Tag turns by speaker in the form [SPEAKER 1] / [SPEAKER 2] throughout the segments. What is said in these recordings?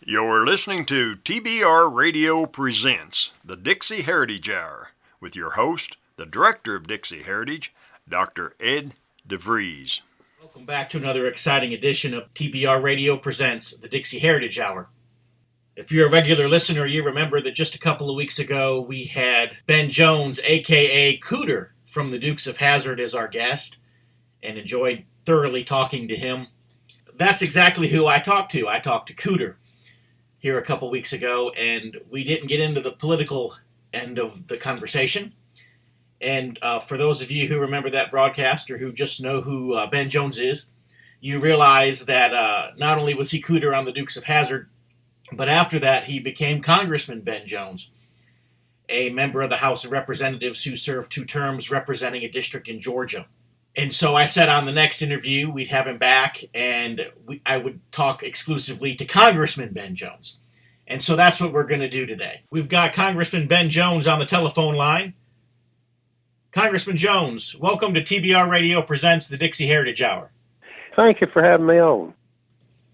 [SPEAKER 1] You're listening to TBR Radio Presents, the Dixie Heritage Hour, with your host, the Director of Dixie Heritage, Dr. Ed DeVries.
[SPEAKER 2] Welcome back to another exciting edition of TBR Radio Presents, the Dixie Heritage Hour. If you're a regular listener, you remember that just a couple of weeks ago we had Ben Jones, a.k.a. Cooter, from the Dukes of Hazzard as our guest, and enjoyed thoroughly talking to him. That's exactly who I talked to. I talked to Cooter here a couple weeks ago, and we didn't get into the political end of the conversation. And for those of you who remember that broadcast or who just know who Ben Jones is, you realize that not only was he Cooter on the Dukes of Hazzard, but after that he became Congressman Ben Jones, a member of the House of Representatives who served 2 terms representing a district in Georgia. And so I said on the next interview we'd have him back, and I would talk exclusively to Congressman Ben Jones. And so that's what we're going to do today. We've got Congressman Ben Jones on the telephone line. Congressman Jones, welcome to TBR Radio Presents the Dixie Heritage Hour.
[SPEAKER 3] Thank you for having me on.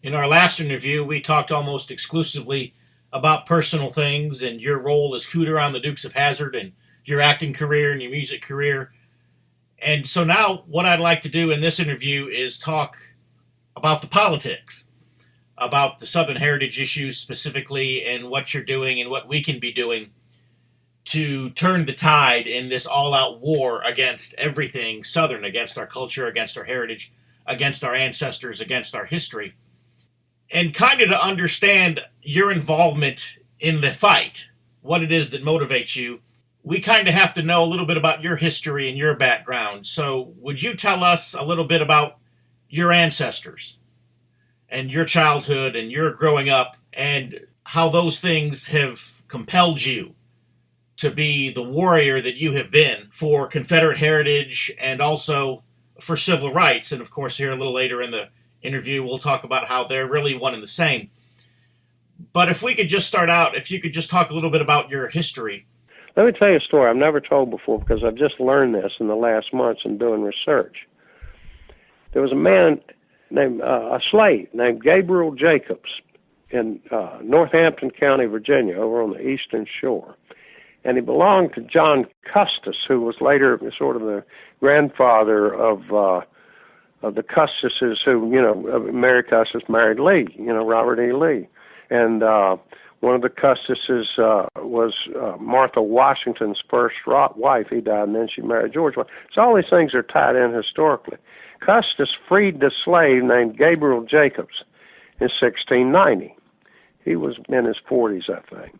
[SPEAKER 2] In our last interview, we talked almost exclusively about personal things and your role as Cooter on the Dukes of Hazzard and your acting career and your music career. And so now what I'd like to do in this interview is talk about the politics, about the Southern heritage issues specifically, and what you're doing and what we can be doing to turn the tide in this all-out war against everything Southern, against our culture, against our heritage, against our ancestors, against our history. And kind of to understand your involvement in the fight, what it is that motivates you, we kind of have to know a little bit about your history and your background. So would you tell us a little bit about your ancestors and your childhood and your growing up and how those things have compelled you to be the warrior that you have been for Confederate heritage and also for civil rights? And of course, here a little later in the interview, we'll talk about how they're really one and the same. But if we could just start out, if you could just talk a little bit about your history.
[SPEAKER 3] Let me tell you a story I've never told before because I've just learned this in the last months in doing research. There was a man named, a slave named Gabriel Jacobs in Northampton County, Virginia, over on the eastern shore. And he belonged to John Custis, who was later sort of the grandfather of the Custises who, Mary Custis married Lee, Robert E. Lee. And one of the Custises was Martha Washington's first wife. He died, and then she married George. So all these things are tied in historically. Custis freed the slave named Gabriel Jacobs in 1690. He was in his 40s, I think.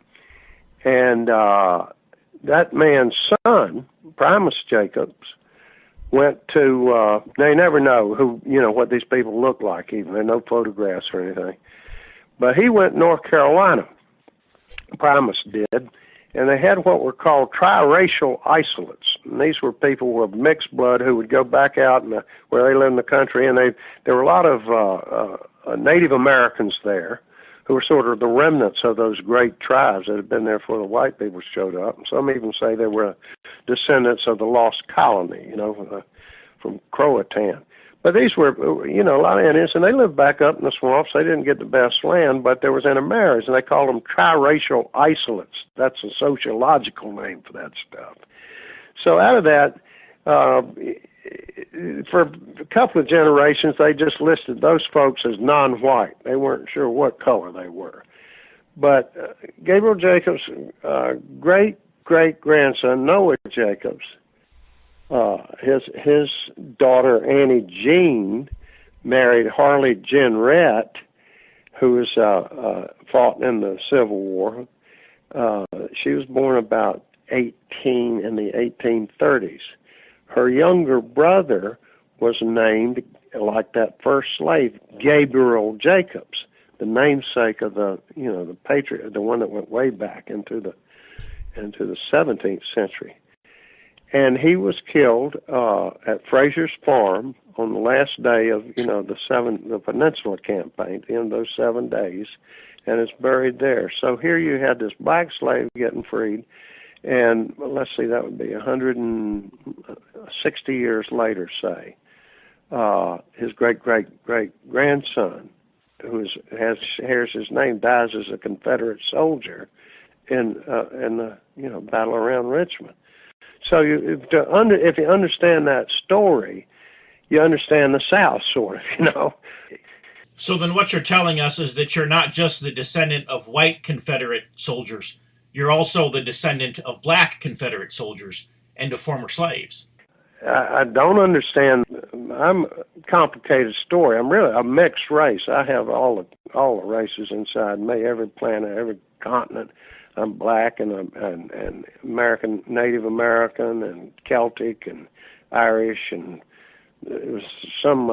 [SPEAKER 3] And that man's son, Primus Jacobs, went to, they never know who, what these people look like even. There are no photographs or anything. But he went to North Carolina, Primus did, and they had what were called triracial isolates. And these were people of mixed blood who would go back out where they lived in the country, and there were a lot of Native Americans there who were sort of the remnants of those great tribes that had been there before the white people showed up. And some even say they were descendants of the lost colony, from Croatan. But these were, a lot of Indians, and they lived back up in the swamps. They didn't get the best land, but there was intermarriage, and they called them triracial isolates. That's a sociological name for that stuff. So out of that, for a couple of generations, they just listed those folks as non-white. They weren't sure what color they were. But Gabriel Jacobs' great-great-grandson, Noah Jacobs, his daughter Annie Jean married Harley Jenrette, who was fought in the Civil War. She was born about 18 in the 1830s. Her younger brother was named, like that first slave, Gabriel Jacobs, the namesake of the patriot, the one that went way back into the 17th century. And he was killed at Fraser's Farm on the last day of, the Peninsula Campaign, the end of those 7 days, and is buried there. So here you had this black slave getting freed, and let's see, that would be 160 years later, say, his great-great-great-grandson, shares his name, dies as a Confederate soldier in the battle around Richmond. So if you understand that story, you understand the South, sort of,
[SPEAKER 2] So then what you're telling us is that you're not just the descendant of white Confederate soldiers, you're also the descendant of black Confederate soldiers and of former slaves.
[SPEAKER 3] I don't understand. I'm a complicated story. I'm really a mixed race. I have all the races inside me, every planet, every continent. I'm black and American, Native American, and Celtic and Irish, and it was some.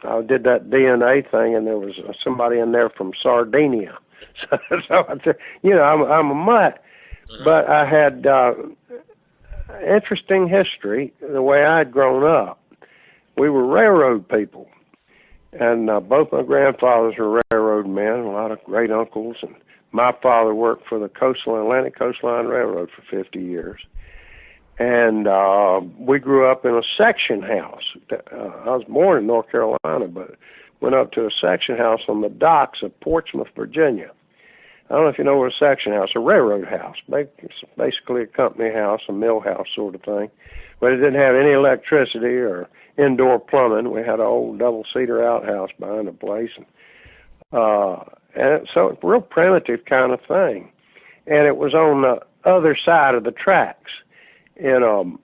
[SPEAKER 3] I did that DNA thing, and there was somebody in there from Sardinia. So I'm a mutt, but I had interesting history. The way I'd grown up, we were railroad people, and both my grandfathers were railroad men. A lot of great uncles, and my father worked for the Atlantic Coastline Railroad for 50 years. And we grew up in a section house. I was born in North Carolina, but went up to a section house on the docks of Portsmouth, Virginia. I don't know if you know what a section house, a railroad house. It's basically a company house, a mill house sort of thing. But it didn't have any electricity or indoor plumbing. We had an old double-seater outhouse behind the place. And so it's a real primitive kind of thing. And it was on the other side of the tracks in an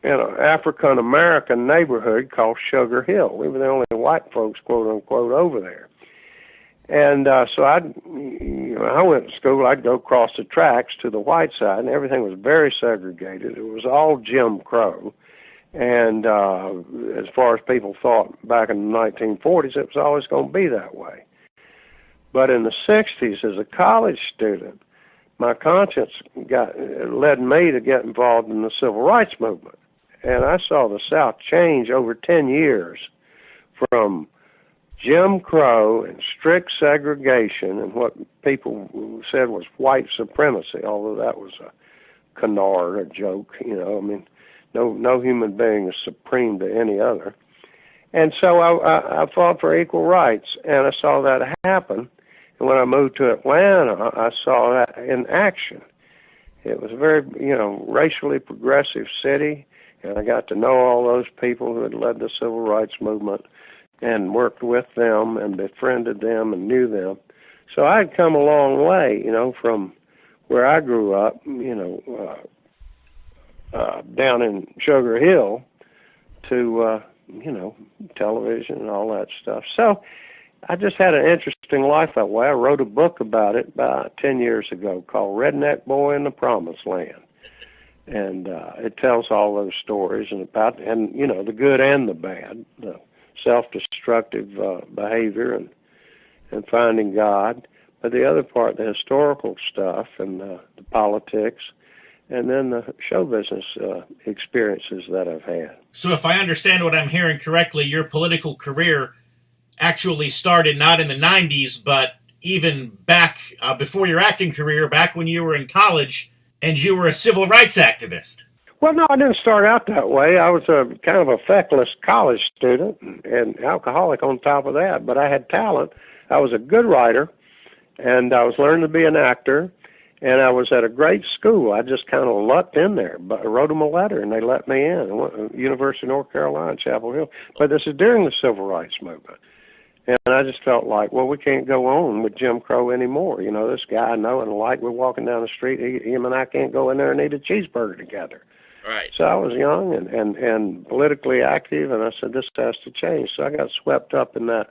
[SPEAKER 3] African-American neighborhood called Sugar Hill. We were the only white folks, quote-unquote, over there. And so I went to school. I'd go across the tracks to the white side, and everything was very segregated. It was all Jim Crow. And as far as people thought back in the 1940s, it was always going to be that way. But in the 60s, as a college student, my conscience led me to get involved in the civil rights movement. And I saw the South change over 10 years from Jim Crow and strict segregation and what people said was white supremacy, although that was a canard, a joke, no human being is supreme to any other. And so I fought for equal rights, and I saw that happen. And when I moved to Atlanta, I saw that in action. It was a very, racially progressive city, and I got to know all those people who had led the civil rights movement and worked with them and befriended them and knew them. So I'd come a long way, from where I grew up, down in Sugar Hill to, television and all that stuff. So I just had an interesting life that way. I wrote a book about it about 10 years ago called Redneck Boy in the Promised Land. And it tells all those stories and the good and the bad, the self-destructive behavior and finding God. But the other part, the historical stuff and the politics, and then the show business experiences that I've had.
[SPEAKER 2] So if I understand what I'm hearing correctly, your political career actually started not in the 90s, but even back before your acting career, back when you were in college, and you were a civil rights activist.
[SPEAKER 3] Well, no, I didn't start out that way. I was a kind of a feckless college student and alcoholic on top of that, but I had talent. I was a good writer, and I was learning to be an actor, and I was at a great school. I just kind of lucked in there, but I wrote them a letter, and they let me in. University of North Carolina, Chapel Hill. But this is during the civil rights movement. And I just felt like, well, we can't go on with Jim Crow anymore. This guy I know and like, we're walking down the street, him and I can't go in there and eat a cheeseburger together.
[SPEAKER 4] Right.
[SPEAKER 3] So I was young and politically active, and I said, this has to change. So I got swept up in that,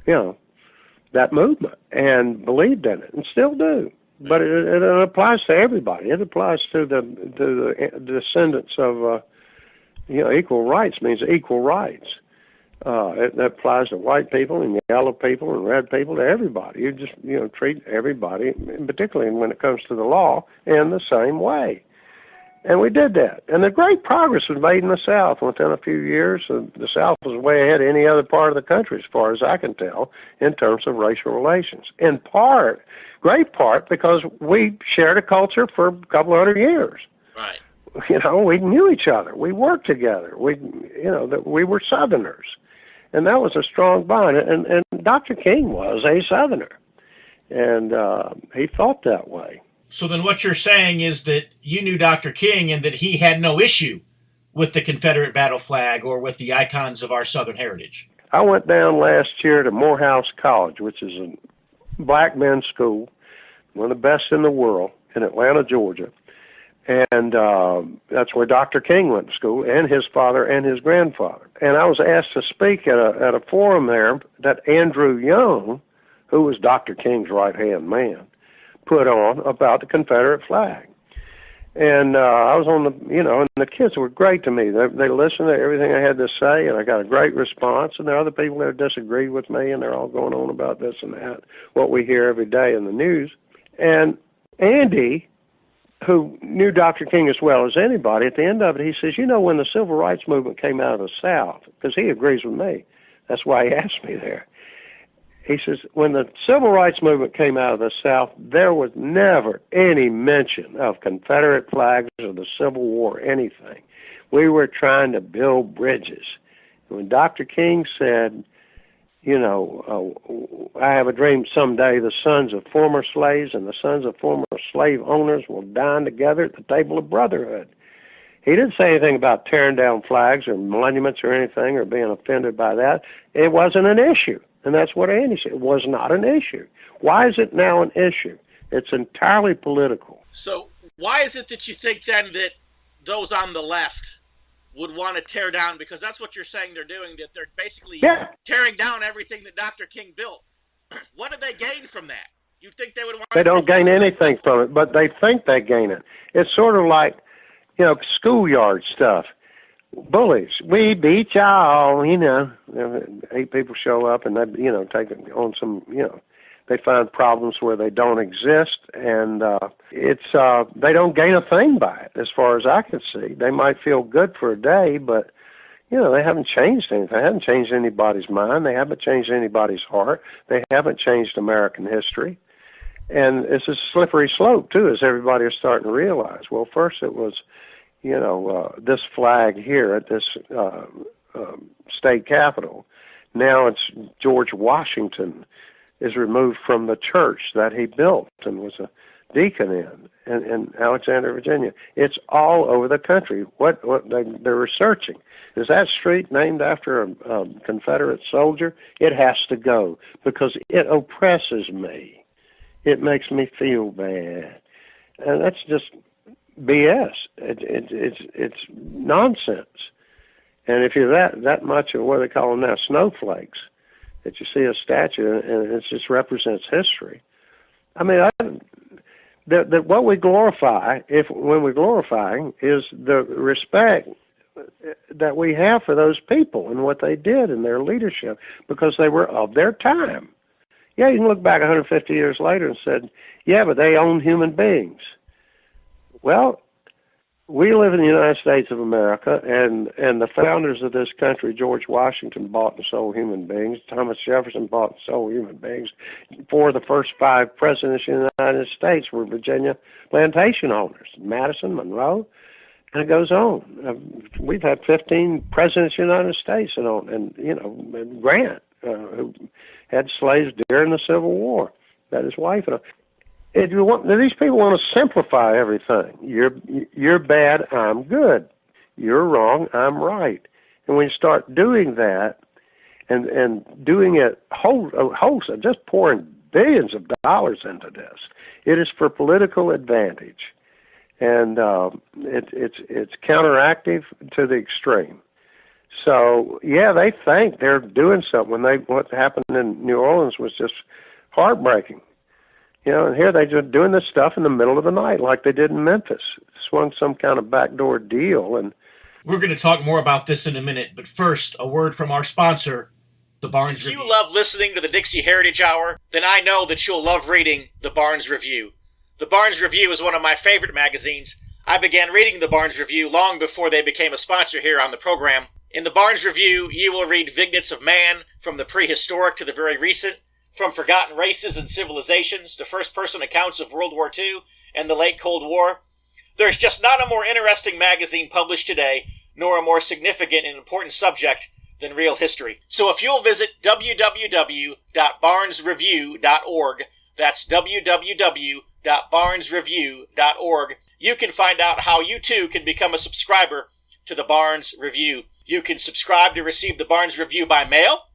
[SPEAKER 3] that movement and believed in it and still do. But it applies to everybody. It applies to the descendants of, equal rights means equal rights. It applies to white people and yellow people and red people, to everybody. You just, treat everybody, particularly when it comes to the law, in the same way. And we did that. And the great progress was made in the South. Within a few years, the South was way ahead of any other part of the country, as far as I can tell, in terms of racial relations. In part, great part, because we shared a culture for a couple of 100 years.
[SPEAKER 4] Right.
[SPEAKER 3] We knew each other. We worked together. We were Southerners. And that was a strong bond. And Dr. King was a Southerner, and he thought that way.
[SPEAKER 2] So then what you're saying is that you knew Dr. King and that he had no issue with the Confederate battle flag or with the icons of our Southern heritage.
[SPEAKER 3] I went down last year to Morehouse College, which is a black men's school, one of the best in the world, in Atlanta, Georgia. And that's where Dr. King went to school, and his father and his grandfather. And I was asked to speak at a forum there that Andrew Young, who was Dr. King's right-hand man, put on about the Confederate flag. And I was on and the kids were great to me. They listened to everything I had to say, and I got a great response. And there are other people that disagreed with me, and they're all going on about this and that, what we hear every day in the news. And Andy, who knew Dr. King as well as anybody, at the end of it, he says, when the Civil Rights Movement came out of the South, because he agrees with me, that's why he asked me there. He says, when the Civil Rights Movement came out of the South, there was never any mention of Confederate flags or the Civil War or anything. We were trying to build bridges. When Dr. King said, I have a dream someday the sons of former slaves and the sons of former slave owners will dine together at the table of brotherhood. He didn't say anything about tearing down flags or monuments or anything or being offended by that. It wasn't an issue. And that's what Andy said. It was not an issue. Why is it now an issue? It's entirely political.
[SPEAKER 2] So why is it that you think then that those on the left would want to tear down? Because that's what you're saying they're doing, that they're basically tearing down everything that Dr. King built. What do they gain from that? You think they would want
[SPEAKER 3] They don't gain anything from it, but they think they gain it. It's sort of like, schoolyard stuff. Bullies, we beat y'all, 8 people show up and they, take it on some, they find problems where they don't exist, and they don't gain a thing by it as far as I can see. They might feel good for a day, but, they haven't changed anything. They haven't changed anybody's mind. They haven't changed anybody's heart. They haven't changed American history. And it's a slippery slope, too, as everybody is starting to realize. Well, first it was, this flag here at this state capitol. Now it's George Washington is removed from the church that he built and was a deacon in Alexandria, Virginia. It's all over the country. What they're researching. Is that street named after a Confederate soldier? It has to go because it oppresses me. It makes me feel bad. And that's just BS. It's nonsense. And if you're that much of what they call them now, snowflakes, that you see a statue and it just represents history. I mean, that what we glorify, when we're glorifying, is the respect that we have for those people and what they did in their leadership because they were of their time. Yeah, you can look back 150 years later and said, yeah, but they owned human beings. Well, we live in the United States of America, and the founders of this country, George Washington, bought and sold human beings. Thomas Jefferson bought and sold human beings. 4 of the first 5 presidents of the United States were Virginia plantation owners, Madison, Monroe, and it goes on. We've had 15 presidents of the United States, and Grant, who had slaves during the Civil War, that his wife. These people want to simplify everything. You're bad, I'm good. You're wrong, I'm right. And when you start doing that, and doing it wholesale, just pouring billions of dollars into this, it is for political advantage, and it's counteractive to the extreme. So yeah, they think they're doing something. What happened in New Orleans was just heartbreaking. And here they're just doing this stuff in the middle of the night like they did in Memphis. Swung some kind of backdoor deal. And
[SPEAKER 2] we're going to talk more about this in a minute, but first, a word from our sponsor, The Barnes Review. If you love listening to the Dixie Heritage Hour, then I know that you'll love reading The Barnes Review. The Barnes Review is one of my favorite magazines. I began reading The Barnes Review long before they became a sponsor here on the program. In The Barnes Review, you will read vignettes of man, from the prehistoric to the very recent, from forgotten races and civilizations to first-person accounts of World War II and the late Cold War. There's just not a more interesting magazine published today, nor a more significant and important subject than real history. So if you'll visit www.barnesreview.org, that's www.barnesreview.org, you can find out how you too can become a subscriber to the Barnes Review. You can subscribe to receive the Barnes Review by mail,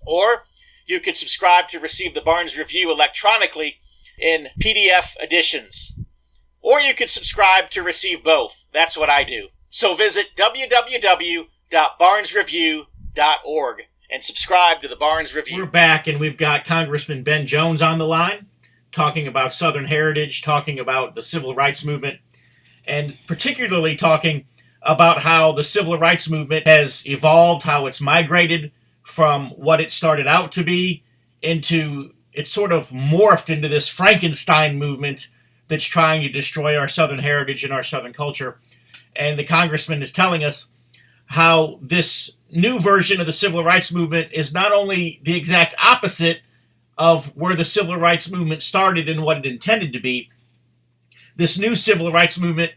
[SPEAKER 2] or you can subscribe to receive the Barnes Review electronically in PDF editions. Or you can subscribe to receive both. That's what I do. So visit www.barnesreview.org and subscribe to the Barnes Review. We're back, and we've got Congressman Ben Jones on the line, talking about Southern heritage, talking about the civil rights movement, and particularly talking about how the civil rights movement has evolved, how it's migrated from what it started out to be into, it's sort of morphed into this Frankenstein movement that's trying to destroy our Southern heritage and our Southern culture. And the congressman is telling us how this new version of the civil rights movement is not only the exact opposite of where the civil rights movement started and what it intended to be. This new civil rights movement,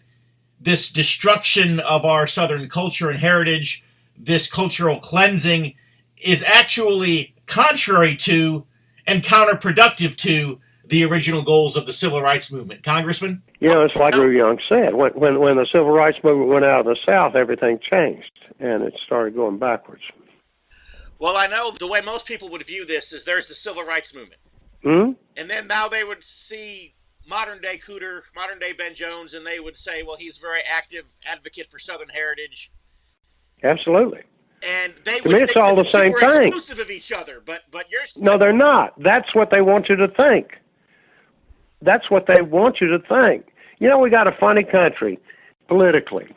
[SPEAKER 2] this destruction of our Southern culture and heritage, this cultural cleansing, is actually contrary to and counterproductive to the original goals of the civil rights movement. Congressman?
[SPEAKER 3] It's like Drew Young said. When the civil rights movement went out of the South, everything changed, and it started going backwards.
[SPEAKER 2] Well, I know the way most people would view this is there's the civil rights movement.
[SPEAKER 3] Mm-hmm.
[SPEAKER 2] And then now they would see modern-day Cooter, modern-day Ben Jones, and they would say, well, he's a very active advocate for Southern heritage.
[SPEAKER 3] Absolutely.
[SPEAKER 2] And they
[SPEAKER 3] to
[SPEAKER 2] would
[SPEAKER 3] me, it's all the same thing.
[SPEAKER 2] Exclusive of each other, but you're
[SPEAKER 3] no, they're not. That's what they want you to think. That's what they want you to think. We got a funny country politically.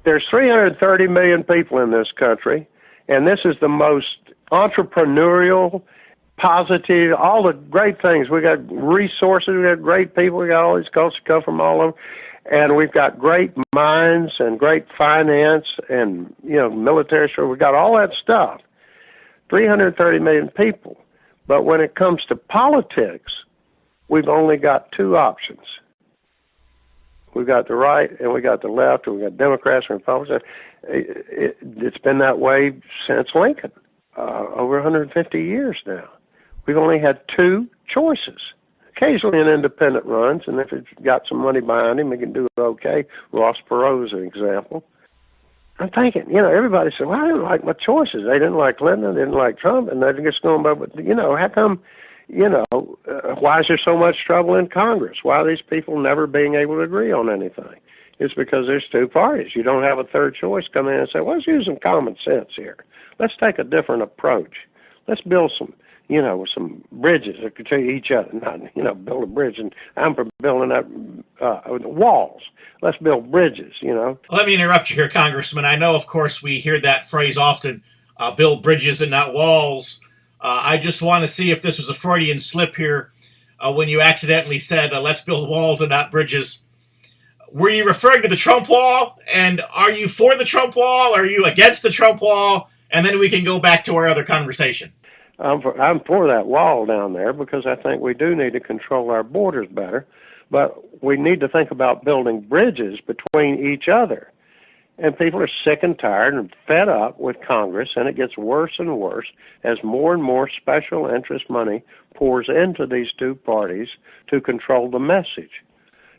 [SPEAKER 3] There's 330 million people in this country, and this is the most entrepreneurial, positive, all the great things. We got resources, we got great people, we got all these cultures come from all over. And we've got great minds and great finance and, military. So we've got all that stuff. 330 million people. But when it comes to politics, we've only got two options. We've got the right and we got the left, and we've got Democrats and Republicans. It's been that way since Lincoln, over 150 years now. We've only had two choices. Occasionally an independent runs, and if it's got some money behind him, he can do okay. Ross Perot is an example. I'm thinking, everybody said, well, I didn't like my choices. They didn't like Clinton, they didn't like Trump, and they're just going by, but, how come, why is there so much trouble in Congress? Why are these people never being able to agree on anything? It's because there's two parties. You don't have a third choice come in and say, well, let's use some common sense here. Let's take a different approach. Let's build some bridges to each other, not, build a bridge. And I'm for building up walls. Let's build bridges,
[SPEAKER 2] Let me interrupt you here, Congressman. I know, of course, we hear that phrase often, build bridges and not walls. I just want to see if this was a Freudian slip here when you accidentally said, let's build walls and not bridges. Were you referring to the Trump wall? And are you for the Trump wall? Are you against the Trump wall? And then we can go back to our other conversation.
[SPEAKER 3] I'm for that wall down there because I think we do need to control our borders better, but we need to think about building bridges between each other. And people are sick and tired and fed up with Congress, and it gets worse and worse as more and more special interest money pours into these two parties to control the message.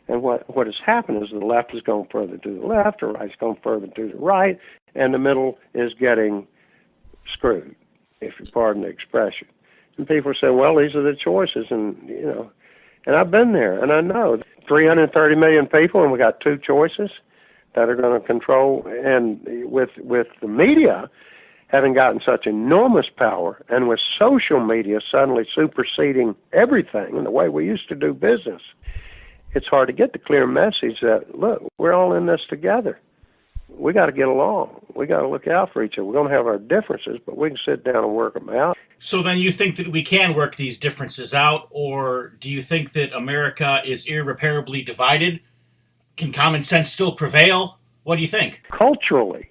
[SPEAKER 3] And what has happened is the left has gone further to the left, the right's gone further to the right, and the middle is getting screwed, if you pardon the expression. And people say, well, these are the choices, and I've been there, and I know 330 million people, and we got two choices that are going to control, and with the media having gotten such enormous power, and with social media suddenly superseding everything in the way we used to do business, it's hard to get the clear message that, look, we're all in this together. We got to get along. We got to look out for each other. We're going to have our differences, but we can sit down and work them out.
[SPEAKER 2] So then you think that we can work these differences out, or do you think that America is irreparably divided? Can common sense still prevail? What do you think?
[SPEAKER 3] Culturally,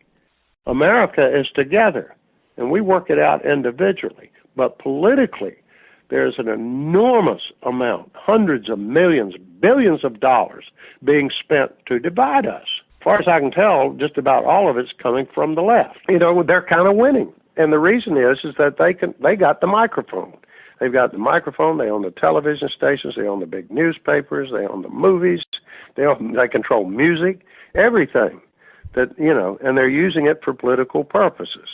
[SPEAKER 3] America is together, and we work it out individually. But politically, there's an enormous amount, hundreds of millions, billions of dollars being spent to divide us. far as I can tell, just about all of it's coming from the left. You know, they're kind of winning. And the reason is that they got the microphone. They've got the microphone, they own the television stations, they own the big newspapers, they own the movies, they control music, everything. That, you know, and they're using it for political purposes.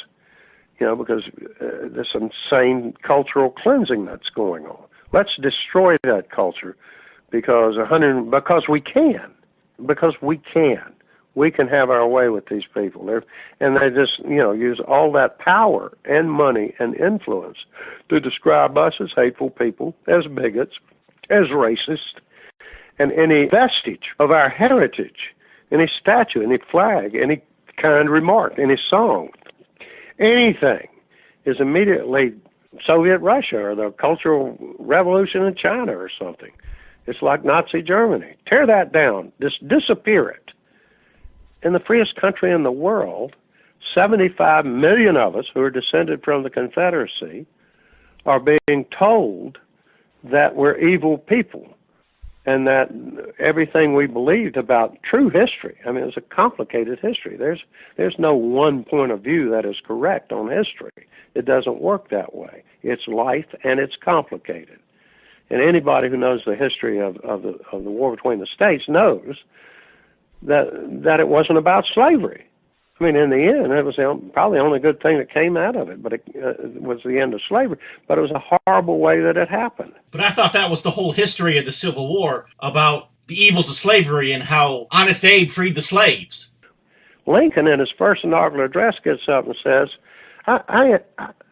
[SPEAKER 3] You know, because there's insane cultural cleansing that's going on. Let's destroy that culture because we can. Because we can. We can have our way with these people. And they just, you know, use all that power and money and influence to describe us as hateful people, as bigots, as racist, and any vestige of our heritage, any statue, any flag, any kind remark, any song, anything is immediately Soviet Russia or the Cultural Revolution in China or something. It's like Nazi Germany. Tear that down. Just disappear it. In the freest country in the world, 75 million of us who are descended from the Confederacy are being told that we're evil people and that everything we believed about true history, I mean, it's a complicated history. There's no one point of view that is correct on history. It doesn't work that way. It's life and it's complicated. And anybody who knows the history of the war between the states knows that it wasn't about slavery. I mean, in the end, it was probably the only good thing that came out of it, but it was the end of slavery. But it was a horrible way that it happened.
[SPEAKER 2] But I thought that was the whole history of the Civil War, about the evils of slavery and how Honest Abe freed the slaves.
[SPEAKER 3] Lincoln, in his first inaugural address, gets up and says, I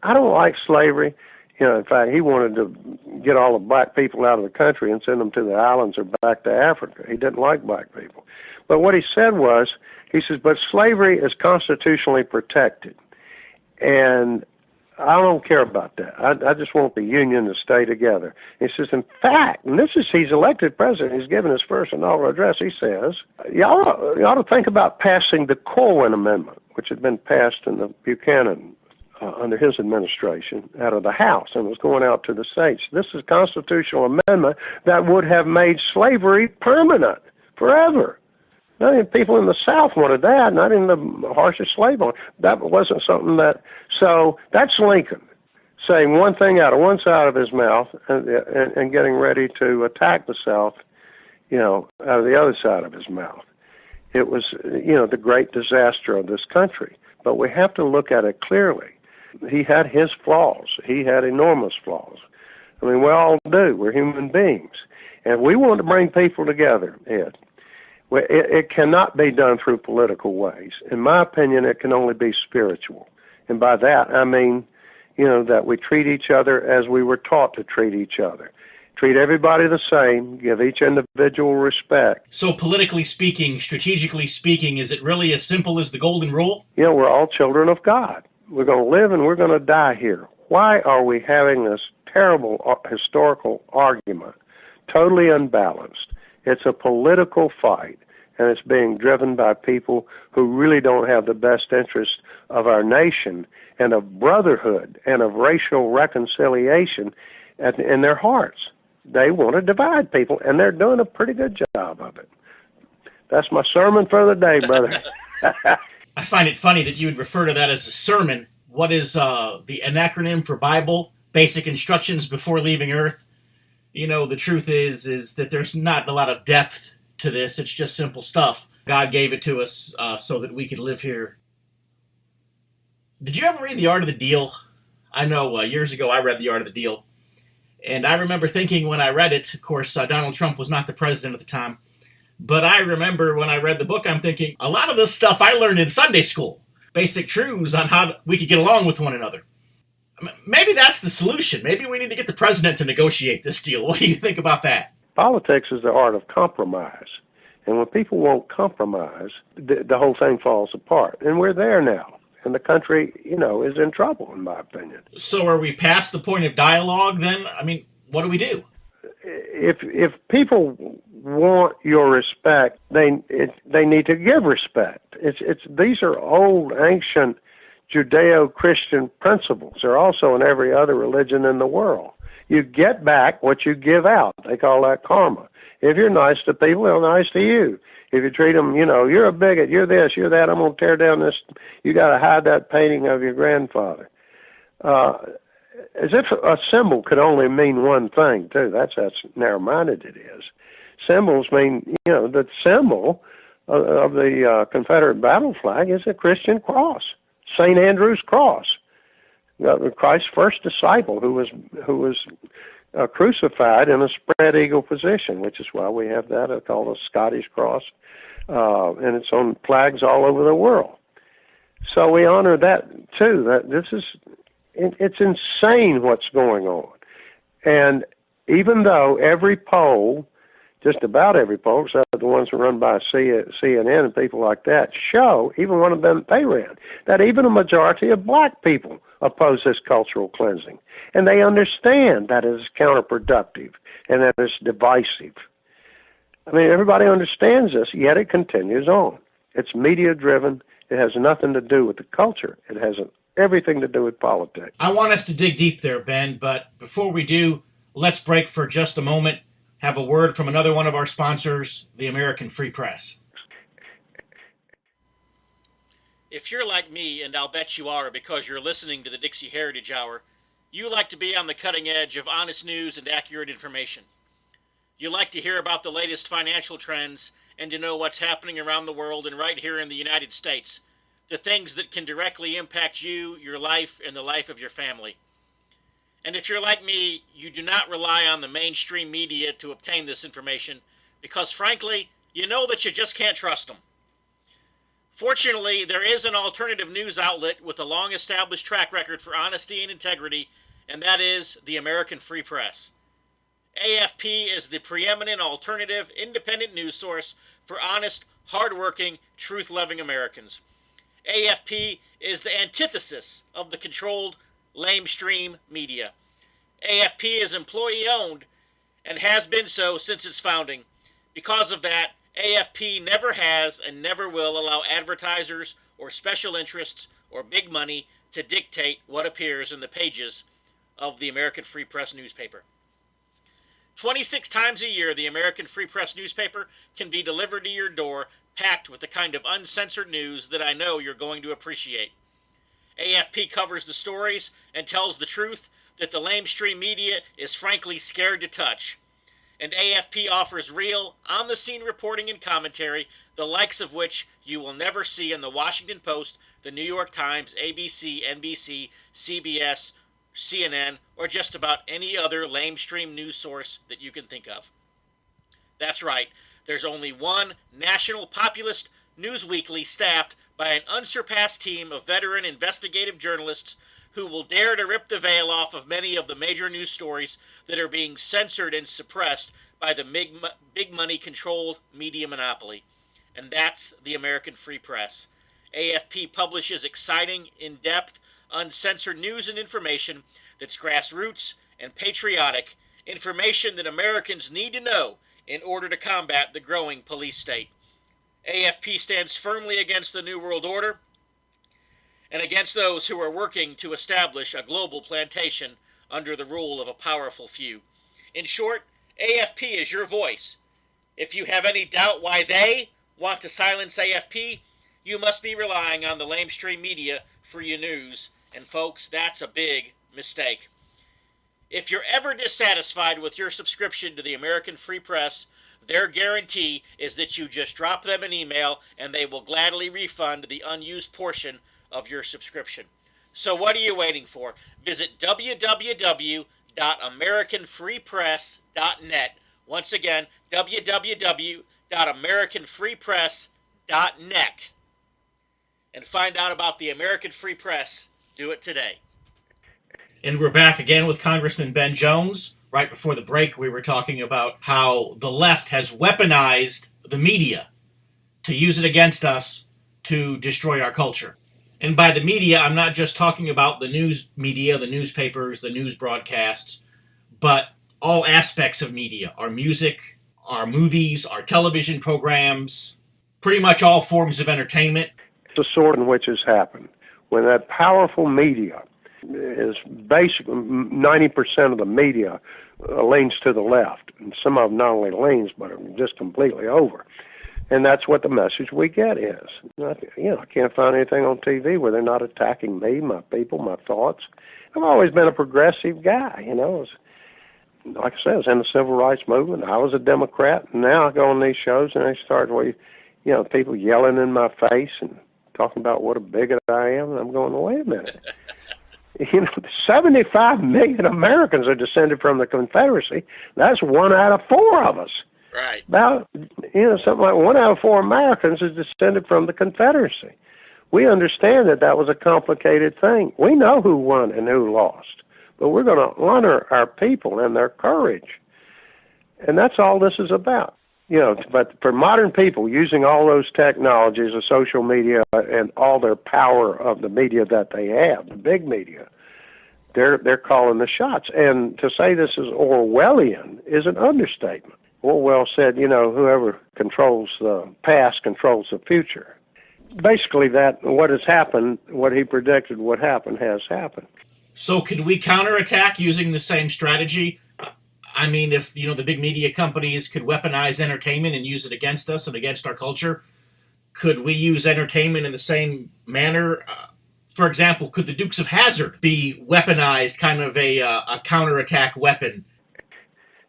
[SPEAKER 3] don't like slavery. You know, in fact, he wanted to get all the black people out of the country and send them to the islands or back to Africa. He didn't like black people. But what he said was, he says, but slavery is constitutionally protected. And I don't care about that. I just want the Union to stay together. He says, in fact, and he's elected president, he's given his first inaugural address, he says, you ought to think about passing the Corwin Amendment, which had been passed in the Buchanan under his administration out of the House and was going out to the states. This is a constitutional amendment that would have made slavery permanent forever. Not even people in the South wanted that, not even the harshest slave owner. That wasn't something that, so that's Lincoln saying one thing out of one side of his mouth and getting ready to attack the South, you know, out of the other side of his mouth. It was, you know, the great disaster of this country. But we have to look at it clearly. He had his flaws. He had enormous flaws. I mean, we all do. We're human beings. And we want to bring people together, Ed. It cannot be done through political ways. In my opinion, it can only be spiritual. And by that, I mean, you know, that we treat each other as we were taught to treat each other. Treat everybody the same, give each individual respect.
[SPEAKER 2] So politically speaking, strategically speaking, is it really as simple as the golden rule?
[SPEAKER 3] You know, we're all children of God. We're going to live and we're going to die here. Why are we having this terrible historical argument, totally unbalanced? It's a political fight, and it's being driven by people who really don't have the best interest of our nation and of brotherhood and of racial reconciliation in their hearts. They want to divide people, and they're doing a pretty good job of it. That's my sermon for the day, brother.
[SPEAKER 2] I find it funny that you would refer to that as a sermon. What is an acronym for Bible? Basic instructions before leaving Earth? You know, the truth is that there's not a lot of depth to this. It's just simple stuff. God gave it to us so that we could live here. Did you ever read The Art of the Deal? I know years ago I read The Art of the Deal. And I remember thinking when I read it, of course, Donald Trump was not the president at the time. But I remember when I read the book, I'm thinking, a lot of this stuff I learned in Sunday school. Basic truths on how we could get along with one another. Maybe that's the solution. Maybe we need to get the president to negotiate this deal. What do you think about that?
[SPEAKER 3] Politics is the art of compromise. And when people won't compromise, the whole thing falls apart. And we're there now. And the country, you know, is in trouble, in my opinion.
[SPEAKER 2] So are we past the point of dialogue then? I mean, what do we do?
[SPEAKER 3] If people want your respect, they need to give respect. These are old, ancient Judeo-Christian principles. They're also in every other religion in the world. You get back what you give out. They call that karma. If you're nice to people, they're nice to you. If you treat them, you're a bigot, you're this, you're that, I'm going to tear down this, you got to hide that painting of your grandfather. As if a symbol could only mean one thing, too. That's how narrow-minded it is. Symbols mean, the symbol of the Confederate battle flag is a Christian cross, St. Andrew's cross. Christ's first disciple who was crucified in a spread eagle position, which is why we have that. It's called a Scottish cross, and it's on flags all over the world. So we honor that too. It's insane what's going on. And even though every poll, just about every poll, except the ones that run by CNN and people like that, show, even one of them they ran, that even a majority of black people oppose this cultural cleansing. And they understand that it is counterproductive and that it's divisive. I mean, everybody understands this, yet it continues on. It's media-driven. It has nothing to do with the culture. It has everything to do with politics.
[SPEAKER 2] I want us to dig deep there, Ben, but before we do, let's break for just a moment, have a word from another one of our sponsors, the American Free Press. If you're like me, and I'll bet you are because you're listening to the Dixie Heritage Hour, you like to be on the cutting edge of honest news and accurate information. You like to hear about the latest financial trends and to know what's happening around the world and right here in the United States, the things that can directly impact you, your life, and the life of your family. And if you're like me, you do not rely on the mainstream media to obtain this information because, frankly, you know that you just can't trust them. Fortunately, there is an alternative news outlet with a long-established track record for honesty and integrity, and that is the American Free Press. AFP is the preeminent alternative, independent news source for honest, hard-working, truth-loving Americans. AFP is the antithesis of the controlled, lamestream media. AFP is employee-owned and has been so since its founding. Because of that, AFP never has and never will allow advertisers or special interests or big money to dictate what appears in the pages of the American Free Press newspaper. 26 times a year, the American Free Press newspaper can be delivered to your door, packed with the kind of uncensored news that I know you're going to appreciate. AFP covers the stories and tells the truth that the lamestream media is frankly scared to touch. And AFP offers real, on-the-scene reporting and commentary, the likes of which you will never see in the Washington Post, the New York Times, ABC, NBC, CBS, CNN, or just about any other lamestream news source that you can think of. That's right, there's only one national populist news weekly staffed by an unsurpassed team of veteran investigative journalists who will dare to rip the veil off of many of the major news stories that are being censored and suppressed by the big money controlled media monopoly. And that's the American Free Press. AFP publishes exciting, in-depth, uncensored news and information that's grassroots and patriotic, information that Americans need to know in order to combat the growing police state. AFP stands firmly against the New World Order and against those who are working to establish a global plantation under the rule of a powerful few. In short, AFP is your voice. If you have any doubt why they want to silence AFP, you must be relying on the lamestream media for your news, and folks, that's a big mistake. If you're ever dissatisfied with your subscription to the American Free Press, their guarantee is that you just drop them an email and they will gladly refund the unused portion of your subscription. So what are you waiting for? Visit www.americanfreepress.net. Once again, www.americanfreepress.net. And find out about the American Free Press. Do it today. And we're back again with Congressman Ben Jones. Right before the break, we were talking about how the left has weaponized the media to use it against us to destroy our culture. And by the media, I'm not just talking about the news media, the newspapers, the news broadcasts, but all aspects of media, our music, our movies, our television programs, pretty much all forms of entertainment.
[SPEAKER 3] It's the sort in which has happened. When that powerful media is basically 90% of the media leans to the left, and some of them not only leans, but are just completely over. And that's what the message we get is. I can't find anything on TV where they're not attacking me, my people, my thoughts. I've always been a progressive guy, Like I said, I was in the civil rights movement. I was a Democrat, and now I go on these shows and I start, people yelling in my face and talking about what a bigot I am, and I'm going, wait a minute. 75 million Americans are descended from the Confederacy. That's 1 out of 4 of us.
[SPEAKER 4] Right.
[SPEAKER 3] About, something like 1 out of 4 Americans is descended from the Confederacy. We understand that was a complicated thing. We know who won and who lost, but we're going to honor our people and their courage. And that's all this is about. But for modern people using all those technologies of social media and all their power of the media that they have, the big media, they're calling the shots. And to say this is Orwellian is an understatement. Orwell said, whoever controls the past controls the future. Basically, that what has happened, what he predicted would happen, has happened.
[SPEAKER 2] So could we counterattack using the same strategy? I mean, if, the big media companies could weaponize entertainment and use it against us and against our culture, could we use entertainment in the same manner? For example, could the Dukes of Hazzard be weaponized, kind of a counterattack weapon?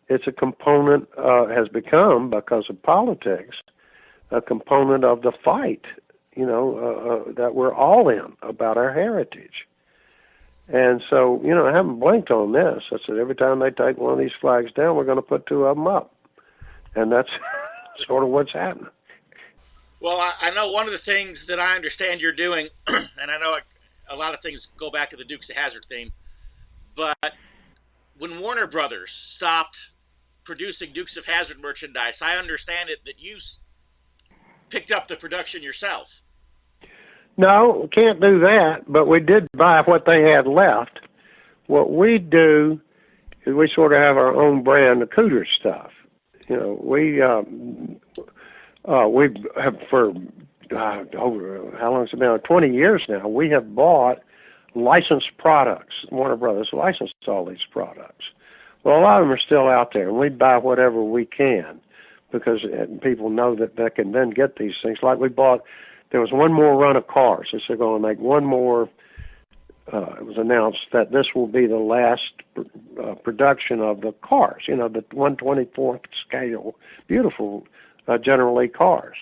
[SPEAKER 3] It's a component, has become, because of politics, a component of the fight, that we're all in about our heritage. And so, I haven't blinked on this. I said, every time they take one of these flags down, we're going to put 2 of them up. And that's sort of what's happening.
[SPEAKER 4] Well, I know one of the things that I understand you're doing, and I know a lot of things go back to the Dukes of Hazzard theme, but when Warner Brothers stopped producing Dukes of Hazzard merchandise, I understand it that you picked up the production yourself.
[SPEAKER 3] No, we can't do that, but we did buy what they had left. What we do is we sort of have our own brand of Cooter stuff. We have for over, how long has it been? 20 years now, we have bought licensed products. Warner Brothers licensed all these products. Well, a lot of them are still out there, and we buy whatever we can because people know that they can then get these things. Like we bought, there was one more run of cars. They said they're going to make one more. It was announced that this will be the last production of the cars, the 1/24th scale, beautiful General Lee cars.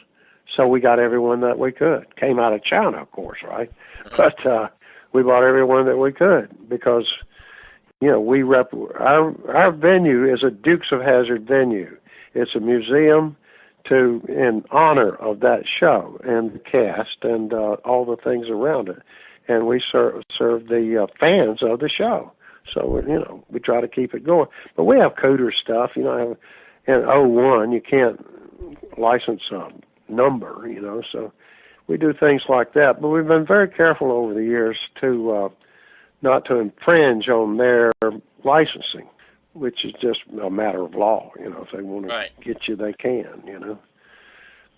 [SPEAKER 3] So we got everyone that we could. Came out of China, of course, right? But we bought everyone that we could because, our venue is a Dukes of Hazzard venue. It's a museum in honor of that show and the cast and all the things around it. And we serve the fans of the show. So, we try to keep it going. But we have Cooter stuff. In 01, you can't license a number, so we do things like that. But we've been very careful over the years to not to infringe on their licensing, which is just a matter of law. If they want to get you, they can,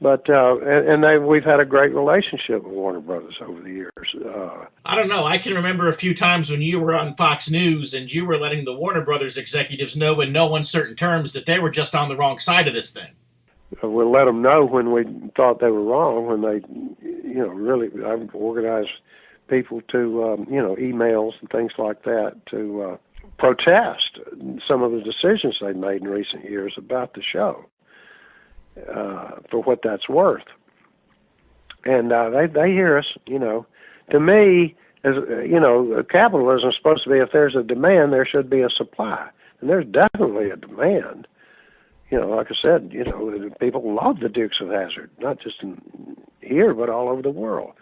[SPEAKER 3] But we've had a great relationship with Warner Brothers over the years.
[SPEAKER 2] I don't know. I can remember a few times when you were on Fox News and you were letting the Warner Brothers executives know in no uncertain terms that they were just on the wrong side of this thing.
[SPEAKER 3] We'll let them know when we thought they were wrong, when they, really, I've organized people to, emails and things like that to protest some of the decisions they made in recent years about the show. For what that's worth. And they hear us, To me, as capitalism is supposed to be, if there's a demand, there should be a supply. And there's definitely a demand. Like I said, people love the Dukes of Hazzard, not just here, but all over the world.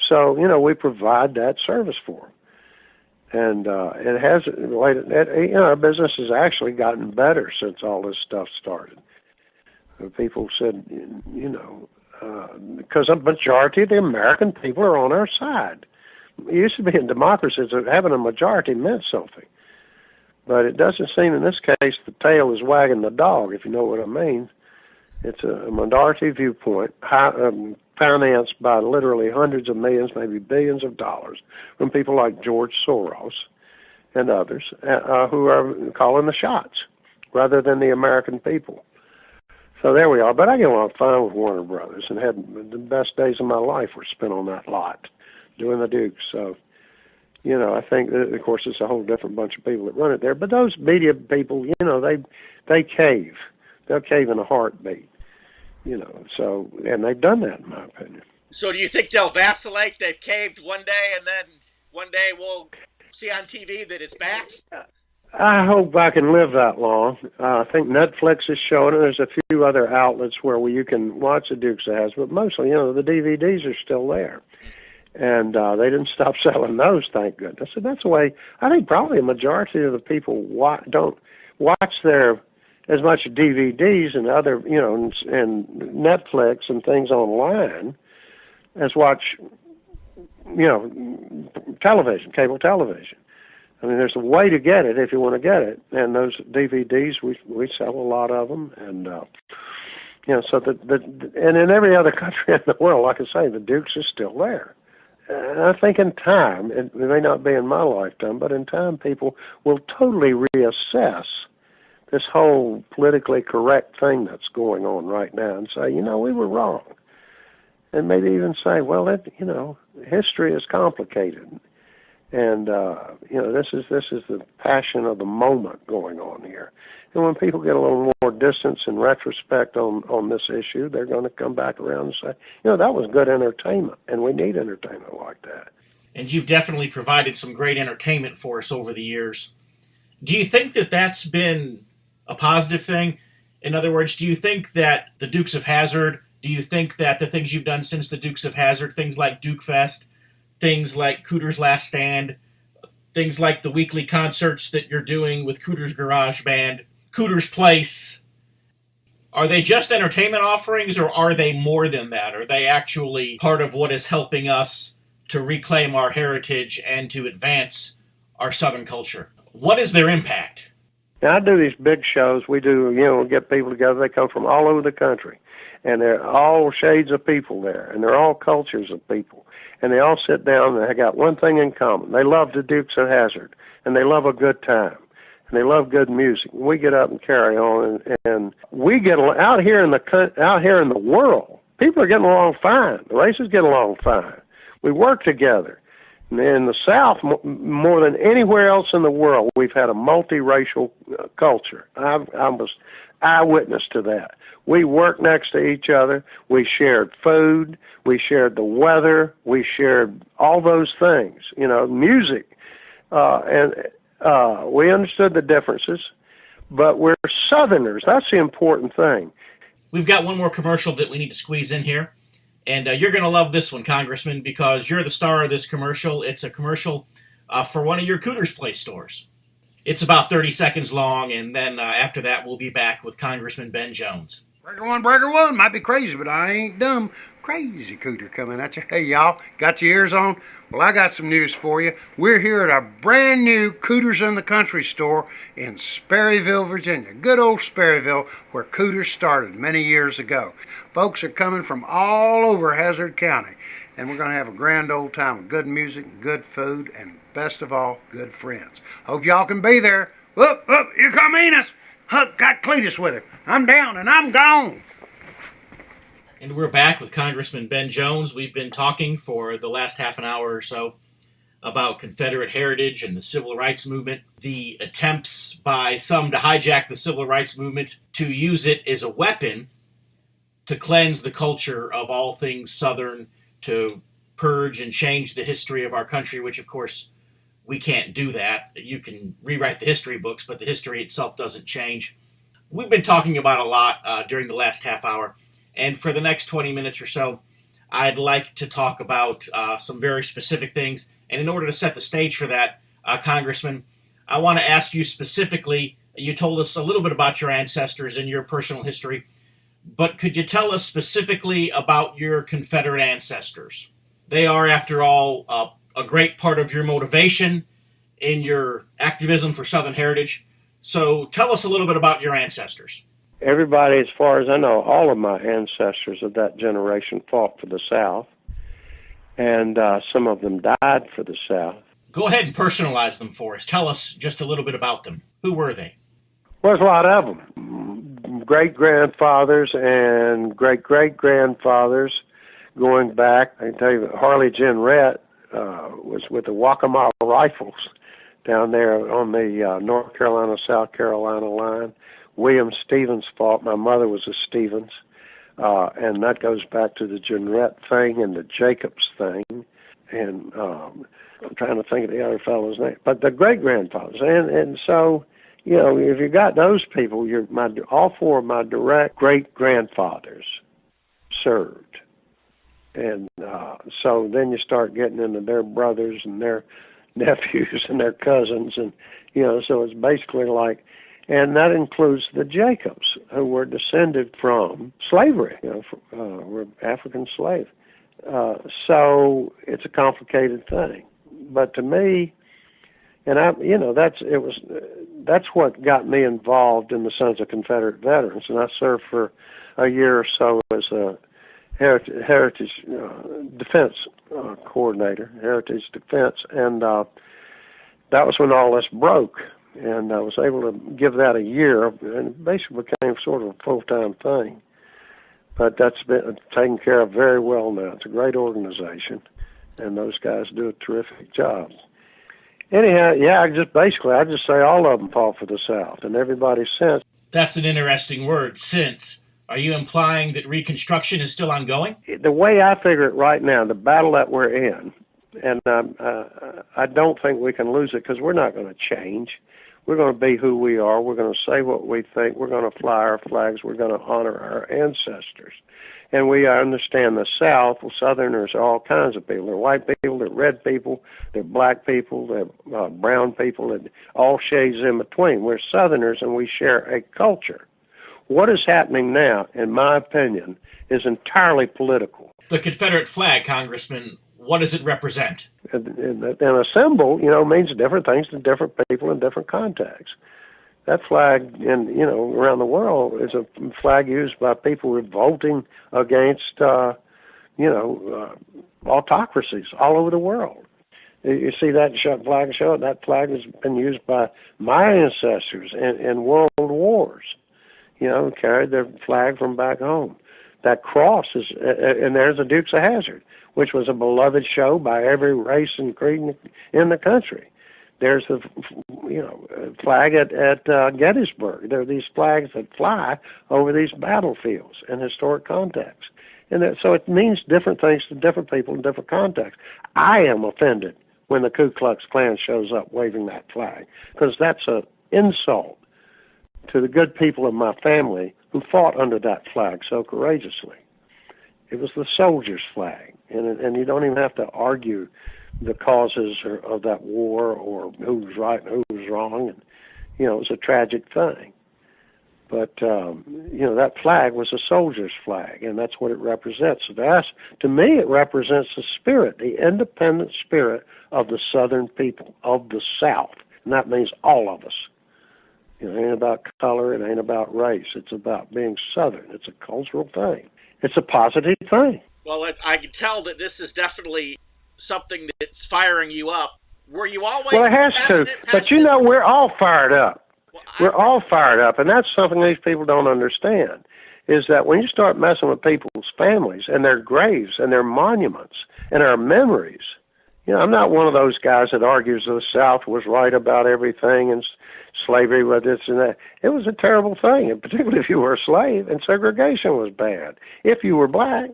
[SPEAKER 3] So, we provide that service for them. And it has, our business has actually gotten better since all this stuff started. People said, because a majority of the American people are on our side. It used to be in democracies that having a majority meant something. But it doesn't seem in this case the tail is wagging the dog, if you know what I mean. It's a minority viewpoint, financed by literally hundreds of millions, maybe billions of dollars from people like George Soros. and others who are calling the shots rather than the American people. So there we are. But I get along fine with Warner Brothers, and had the best days of my life were spent on that lot doing the Dukes. So, I think that, of course, it's a whole different bunch of people that run it there. But those media people, they cave. They'll cave in a heartbeat. So, and they've done that, in my opinion.
[SPEAKER 4] So do you think they'll vacillate? They've caved one day, and then one day we'll see on TV that it's back?
[SPEAKER 3] I hope I can live that long. I think Netflix is showing it. There's a few other outlets where you can watch the Dukes of Hazzard, but mostly, the DVDs are still there. And they didn't stop selling those, thank goodness. And that's the way, I think probably a majority of the people don't watch their as much DVDs and other, and Netflix and things online as watch, television, cable television. I mean, there's a way to get it if you want to get it, and those DVDs we sell a lot of them, and so and in every other country in the world, like I say, the Dukes is still there. And I think in time, it may not be in my lifetime, but in time, people will totally reassess this whole politically correct thing that's going on right now, and say, we were wrong, and maybe even say, well, history is complicated. And this is the passion of the moment going on here. And when people get a little more distance and retrospect on this issue, they're going to come back around and say, that was good entertainment, and we need entertainment like that.
[SPEAKER 2] And you've definitely provided some great entertainment for us over the years. Do you think that that's been a positive thing? In other words, do you think that the Dukes of Hazzard, do you think that the things you've done since the Dukes of Hazzard, things like Duke Fest, things like Cooter's Last Stand, things like the weekly concerts that you're doing with Cooter's Garage Band, Cooter's Place, are they just entertainment offerings, or are they more than that? Are they actually part of what is helping us to reclaim our heritage and to advance our Southern culture? What is their impact?
[SPEAKER 3] Now, I do these big shows. We do, we get people together. They come from all over the country, and they're all shades of people there, and they're all cultures of people. And they all sit down, and they got one thing in common. They love the Dukes of Hazzard, and they love a good time, and they love good music. We get up and carry on, and we get out here in the world. People are getting along fine. The races get along fine. We work together. And in the South, more than anywhere else in the world, we've had a multiracial culture. I was eyewitness to that. We worked next to each other. We shared food. We shared the weather. We shared all those things, music. And we understood the differences, but we're Southerners. That's the important thing.
[SPEAKER 2] We've got one more commercial that we need to squeeze in here. And you're going to love this one, Congressman, because you're the star of this commercial. It's a commercial for one of your Cooter's Place stores. It's about 30 seconds long, and then after that, we'll be back with Congressman Ben Jones.
[SPEAKER 5] Breaker one, might be crazy, but I ain't dumb. Crazy Cooter coming at you. Hey, y'all, got your ears on? Well, I got some news for you. We're here at our brand new Cooters in the Country store in Sperryville, Virginia. Good old Sperryville, where Cooters started many years ago. Folks are coming from all over Hazzard County, and we're going to have a grand old time with good music, good food, and best of all, good friends. Hope y'all can be there. Whoop, whoop, here come Enos. Huck got Cletus with her. I'm down and I'm gone.
[SPEAKER 2] And we're back with Congressman Ben Jones. We've been talking for the last half an hour or so about Confederate heritage and the Civil Rights Movement, the attempts by some to hijack the Civil Rights Movement to use it as a weapon to cleanse the culture of all things Southern, to purge and change the history of our country, which, of course, we can't do that. You can rewrite the history books, but the history itself doesn't change. We've been talking about a lot during the last half hour. And for the next 20 minutes or so, I'd like to talk about some very specific things. And in order to set the stage for that, Congressman, I want to ask you specifically, you told us a little bit about your ancestors and your personal history, but could you tell us specifically about your Confederate ancestors? They are, after all, a great part of your motivation in your activism for Southern heritage. So tell us a little bit about your ancestors.
[SPEAKER 3] Everybody, as far as I know, all of my ancestors of that generation fought for the South, and some of them died for the South.
[SPEAKER 2] Go ahead and personalize them for us. Tell us just a little bit about them. Who were they?
[SPEAKER 3] Well, there's a lot of them. Great-grandfathers and great-great-grandfathers going back. I can tell you that Harley Jenrette was with the Waccamaw Rifles down there on the North Carolina-South Carolina line. William Stevens fought. My mother was a Stevens. And that goes back to the Jenrette thing and the Jacobs thing. And I'm trying to think of the other fellow's name. But the great-grandfathers. And so, you know, if you got those people, all four of my direct great-grandfathers served. And so then you start getting into their brothers and their nephews and their cousins. And, you know, so it's basically like, and that includes the Jacobs, who were descended from slavery, you know, were African slaves. So it's a complicated thing. But to me, and that's what got me involved in the Sons of Confederate Veterans. And I served for a year or so as a heritage defense coordinator, heritage defense, and that was when all this broke. And I was able to give that a year, and it basically became sort of a full-time thing. But that's been taken care of very well now. It's a great organization, and those guys do a terrific job. Anyhow, yeah, I just say all of them fought for the South, and everybody since.
[SPEAKER 2] That's an interesting word, since. Are you implying that Reconstruction is still ongoing?
[SPEAKER 3] The way I figure it right now, the battle that we're in, and I don't think we can lose it because we're not going to change. We're going to be who we are. We're going to say what we think. We're going to fly our flags. We're going to honor our ancestors. And we understand the South, well, Southerners are all kinds of people. They're white people, they're red people, they're black people, they're brown people, and all shades in between. We're Southerners, and we share a culture. What is happening now, in my opinion, is entirely political.
[SPEAKER 2] The Confederate flag, Congressman, what does it represent?
[SPEAKER 3] And a symbol, you know, means different things to different people in different contexts. That flag, around the world, is a flag used by people revolting against, autocracies all over the world. You see that flag show. That flag has been used by my ancestors in world wars. You know, carried their flag from back home. That cross is, and there's the Dukes of Hazzard, which was a beloved show by every race and creed in the country. There's the, flag at Gettysburg. There are these flags that fly over these battlefields in historic contexts. And so it means different things to different people in different contexts. I am offended when the Ku Klux Klan shows up waving that flag, because that's an insult to the good people of my family who fought under that flag so courageously. It was the soldier's flag, and you don't even have to argue the causes of that war or who was right and who was wrong. And, it was a tragic thing. But, that flag was a soldier's flag, and that's what it represents. To me, it represents the spirit, the independent spirit of the Southern people, of the South. And that means all of us. It ain't about color, it ain't about race. It's about being Southern. It's a cultural thing. It's a positive thing.
[SPEAKER 4] Well, I can tell that this is definitely something that's firing you up. Were you always
[SPEAKER 3] Well, it has to. But we're all fired up.
[SPEAKER 4] Well,
[SPEAKER 3] we're all fired up, and that's something these people don't understand, is that when you start messing with people's families and their graves and their monuments and our memories, I'm not one of those guys that argues the South was right about everything and slavery was this and that. It was a terrible thing, and particularly if you were a slave, and segregation was bad. If you were black,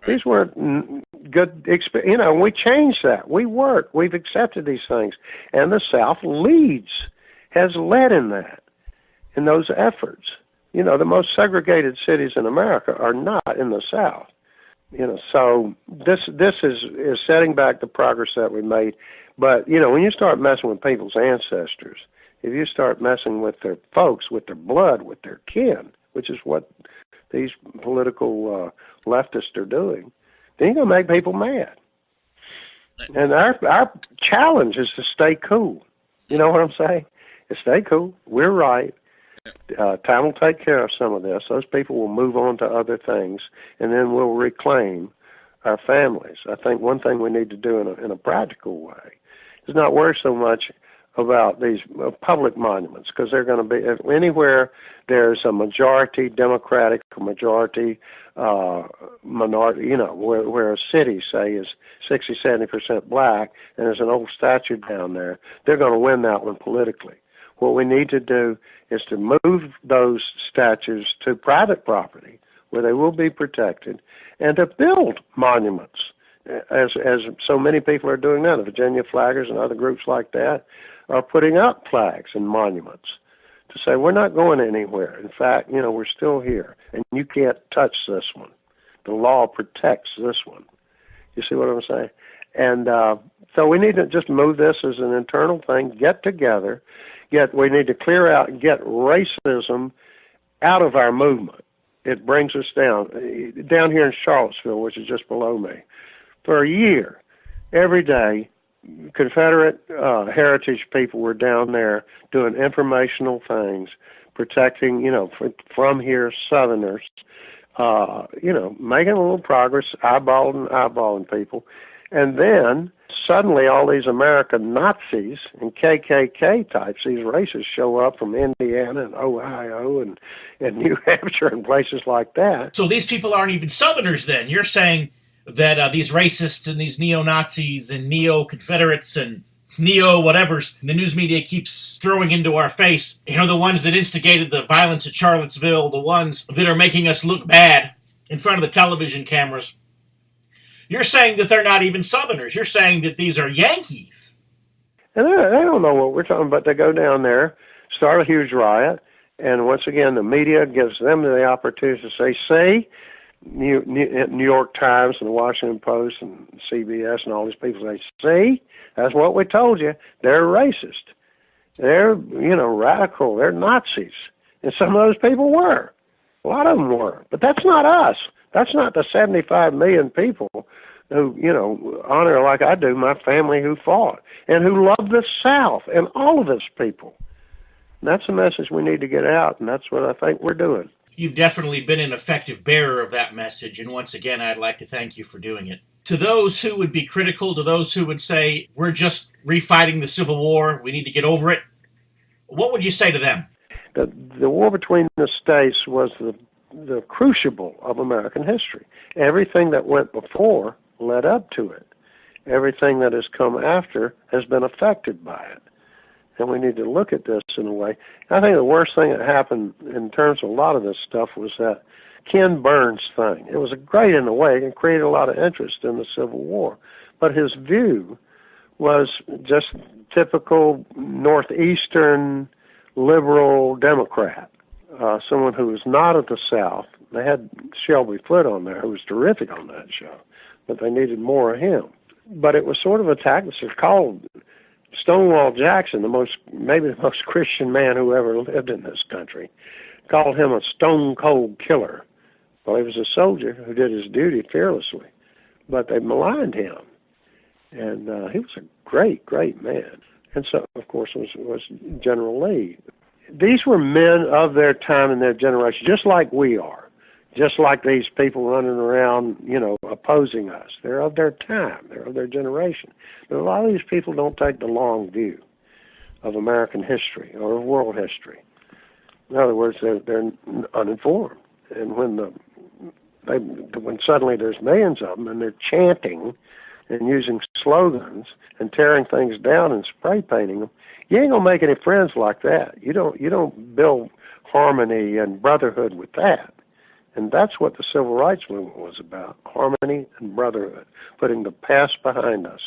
[SPEAKER 3] these weren't good experience. We changed that. We worked. We've accepted these things. And the South has led in that, in those efforts. The most segregated cities in America are not in the South. So this is setting back the progress that we made. But, when you start messing with people's ancestors, if you start messing with their folks, with their blood, with their kin, which is what these political leftists are doing, then you're going to make people mad. And our challenge is to stay cool. You know what I'm saying? Is stay cool. We're right. Time will take care of some of this. Those people will move on to other things, and then we'll reclaim our families. I think one thing we need to do in a practical way, is not worry so much about these public monuments, because they're going to be anywhere there's a majority Democratic or majority minority, where a city, say, is 60-70% black, and there's an old statue down there, they're going to win that one politically. What we need to do is to move those statues to private property where they will be protected, and to build monuments, as so many people are doing now. The Virginia Flaggers and other groups like that are putting up flags and monuments to say we're not going anywhere. In fact, we're still here, and you can't touch this one. The law protects this one. You see what I'm saying? And so we need to just move this as an internal thing, get together, we need to clear out and get racism out of our movement. It brings us down here in Charlottesville, which is just below me. For a year, every day, Confederate heritage people were down there doing informational things, protecting, from here Southerners, making a little progress, eyeballing people. And then suddenly all these American Nazis and KKK types, these racists, show up from Indiana and Ohio and New Hampshire and places like that.
[SPEAKER 2] So these people aren't even Southerners then? You're saying that these racists and these neo-Nazis and neo-Confederates and neo-whatevers the news media keeps throwing into our face, the ones that instigated the violence at Charlottesville, the ones that are making us look bad in front of the television cameras, you're saying that they're not even Southerners. You're saying that these are Yankees.
[SPEAKER 3] And they don't know what we're talking about. They go down there, start a huge riot, and once again, the media gives them the opportunity to say, see, New York Times and the Washington Post and CBS and all these people say, see, that's what we told you. They're racist. They're, radical. They're Nazis. And some of those people were. A lot of them were. But that's not us. That's not the 75 million people who, honor, like I do, my family who fought and who love the South and all of its people. And that's the message we need to get out, and that's what I think we're doing.
[SPEAKER 2] You've definitely been an effective bearer of that message, and once again, I'd like to thank you for doing it. To those who would be critical, to those who would say, we're just refighting the Civil War, we need to get over it, what would you say to them?
[SPEAKER 3] The war between the states was the crucible of American history. Everything that went before led up to it. Everything that has come after has been affected by it. And we need to look at this in a way. I think the worst thing that happened in terms of a lot of this stuff was that Ken Burns thing. It was great in a way and created a lot of interest in the Civil War. But his view was just typical Northeastern liberal Democrat. Someone who was not of the South. They had Shelby Foote on there, who was terrific on that show, but they needed more of him. But it was sort of a tactic. It's called Stonewall Jackson, maybe the most Christian man who ever lived in this country, called him a stone cold killer. Well, he was a soldier who did his duty fearlessly, but they maligned him. And he was a great, great man. And so, of course, was General Lee. These were men of their time and their generation, just like we are, just like these people running around, opposing us. They're of their time. They're of their generation. But a lot of these people don't take the long view of American history or of world history. In other words, they're uninformed. And when suddenly there's millions of them and they're chanting and using slogans and tearing things down and spray painting them, you ain't gonna make any friends like that. You don't build harmony and brotherhood with that. And that's what the Civil Rights Movement was about, harmony and brotherhood, putting the past behind us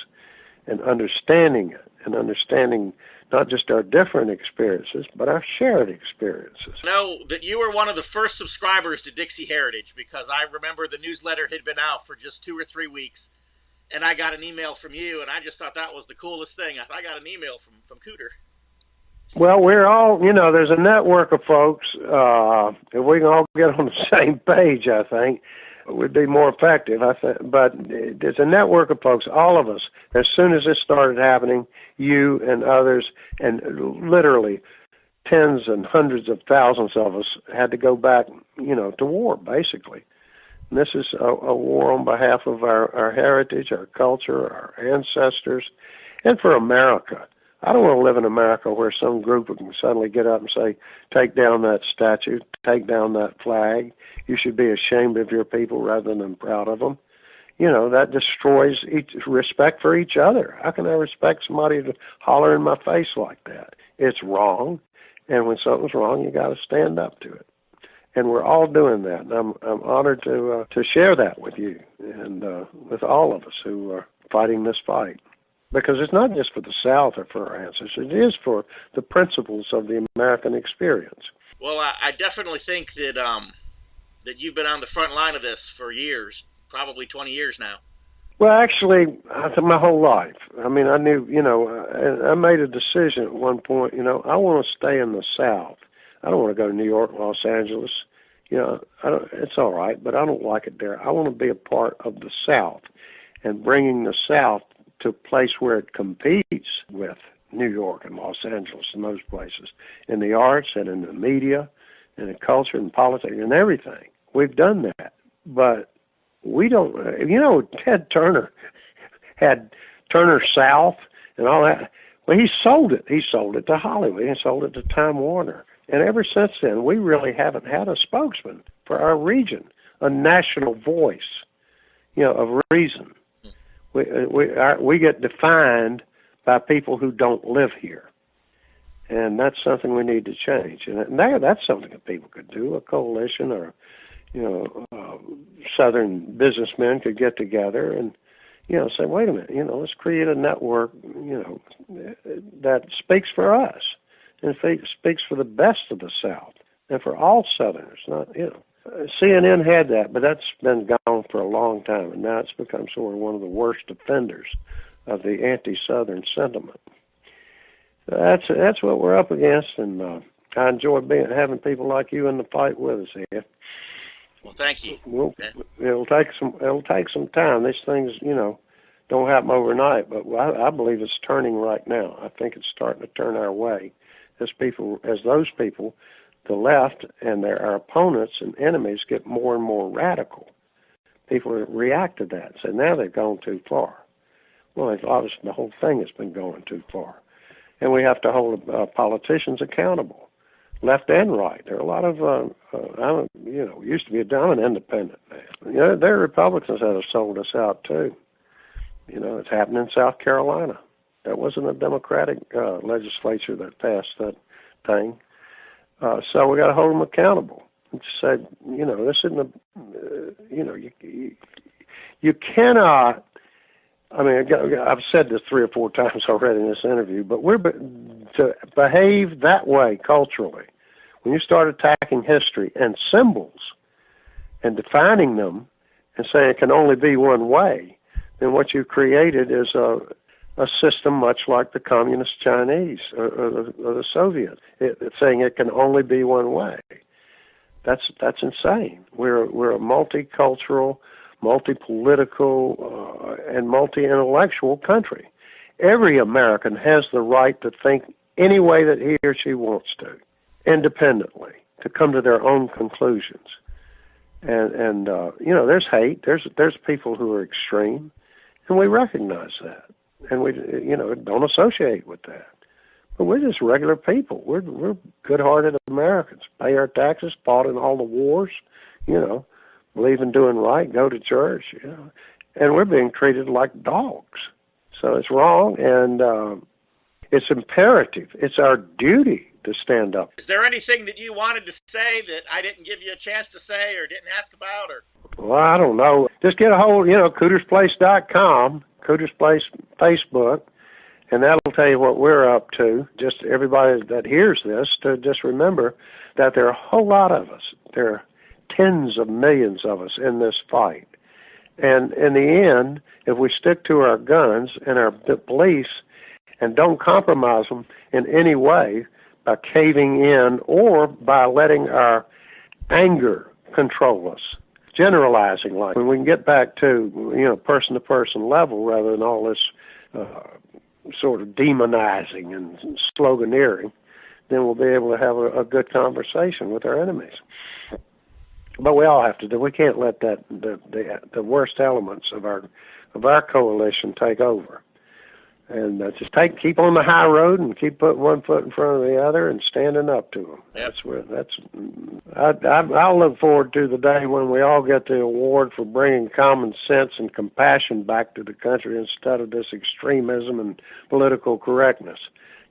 [SPEAKER 3] and understanding it, and understanding not just our different experiences, but our shared experiences.
[SPEAKER 4] I know that you were one of the first subscribers to Dixie Heritage, because I remember the newsletter had been out for just 2 or 3 weeks, and I got an email from you, and I just thought that was the coolest thing. I got an email from Cooter.
[SPEAKER 3] Well, we're all, there's a network of folks. If we can all get on the same page, I think, it would be more effective. But there's a network of folks, all of us, as soon as this started happening, you and others, and literally tens and hundreds of thousands of us had to go back, to war, basically. And this is a war on behalf of our heritage, our culture, our ancestors, and for America. I don't want to live in America where some group can suddenly get up and say, take down that statue, take down that flag. You should be ashamed of your people rather than proud of them. That destroys respect for each other. How can I respect somebody to holler in my face like that? It's wrong, and when something's wrong, you got to stand up to it. And we're all doing that, and I'm honored to share that with you and with all of us who are fighting this fight. Because it's not just for the South or for our ancestors. It is for the principles of the American experience.
[SPEAKER 4] Well, I definitely think that that you've been on the front line of this for years, probably 20 years now.
[SPEAKER 3] Well, actually, my whole life. I mean, I knew, I made a decision at one point, I want to stay in the South. I don't want to go to New York, Los Angeles. It's all right, but I don't like it there. I want to be a part of the South and bringing the South to a place where it competes with New York and Los Angeles and those places, in the arts and in the media and in culture and politics and everything. We've done that, but we don't, Ted Turner had Turner South and all that. Well, he sold it. He sold it to Hollywood. He sold it to Time Warner. And ever since then, we really haven't had a spokesman for our region, a national voice, of reason. We get defined by people who don't live here, and that's something we need to change. And that's something that people could do. A coalition or Southern businessmen could get together and say, wait a minute, let's create a network that speaks for us and speaks for the best of the South and for all Southerners. Not CNN had that, but that's been gone for a long time, and now it's become sort of one of the worst offenders of the anti-Southern sentiment. That's what we're up against, and I enjoy having people like you in the fight with us here.
[SPEAKER 4] Well, thank you.
[SPEAKER 3] It'll take some time. These things, don't happen overnight, but I believe it's turning right now. I think it's starting to turn our way as those people, the left and our opponents and enemies, get more and more radical. People react to that and say, now they've gone too far. Well, obviously the whole thing has been going too far. And we have to hold politicians accountable, left and right. There are a lot of, used to be I'm an independent man. There are Republicans that have sold us out too. It's happened in South Carolina. That wasn't a Democratic legislature that passed that thing. So we got to hold them accountable. And say, this isn't you cannot. I mean, I've said this 3 or 4 times already in this interview, but we're to behave that way culturally. When you start attacking history and symbols and defining them and saying it can only be one way, then what you've created is a system much like the communist Chinese or the Soviets. It's saying it can only be one way. That's insane. We're a multicultural, multi-political, and multi-intellectual country. Every American has the right to think any way that he or she wants to, independently, to come to their own conclusions. And there's hate. There's people who are extreme, and we recognize that. And we, don't associate with that. But we're just regular people. We're good-hearted Americans. Pay our taxes, fought in all the wars, believe in doing right, go to church, And we're being treated like dogs. So it's wrong, and it's imperative. It's our duty to stand up.
[SPEAKER 4] Is there anything that you wanted to say that I didn't give you a chance to say or didn't ask about? Or
[SPEAKER 3] Well, I don't know. Just get a hold, CootersPlace.com, Cooter's Place Facebook, and that'll tell you what we're up to. Just everybody that hears this to just remember that there are a whole lot of us. There are tens of millions of us in this fight. And in the end, if we stick to our guns and our beliefs and don't compromise them in any way by caving in or by letting our anger control us, generalizing, like when we can get back to, person-to-person level rather than all this sort of demonizing and sloganeering, then we'll be able to have a good conversation with our enemies. But we all have to do. We can't let that the worst elements of our coalition take over. And just keep on the high road and keep putting one foot in front of the other and standing up to them.
[SPEAKER 4] Yep.
[SPEAKER 3] I'll look forward to the day when we all get the award for bringing common sense and compassion back to the country instead of this extremism and political correctness.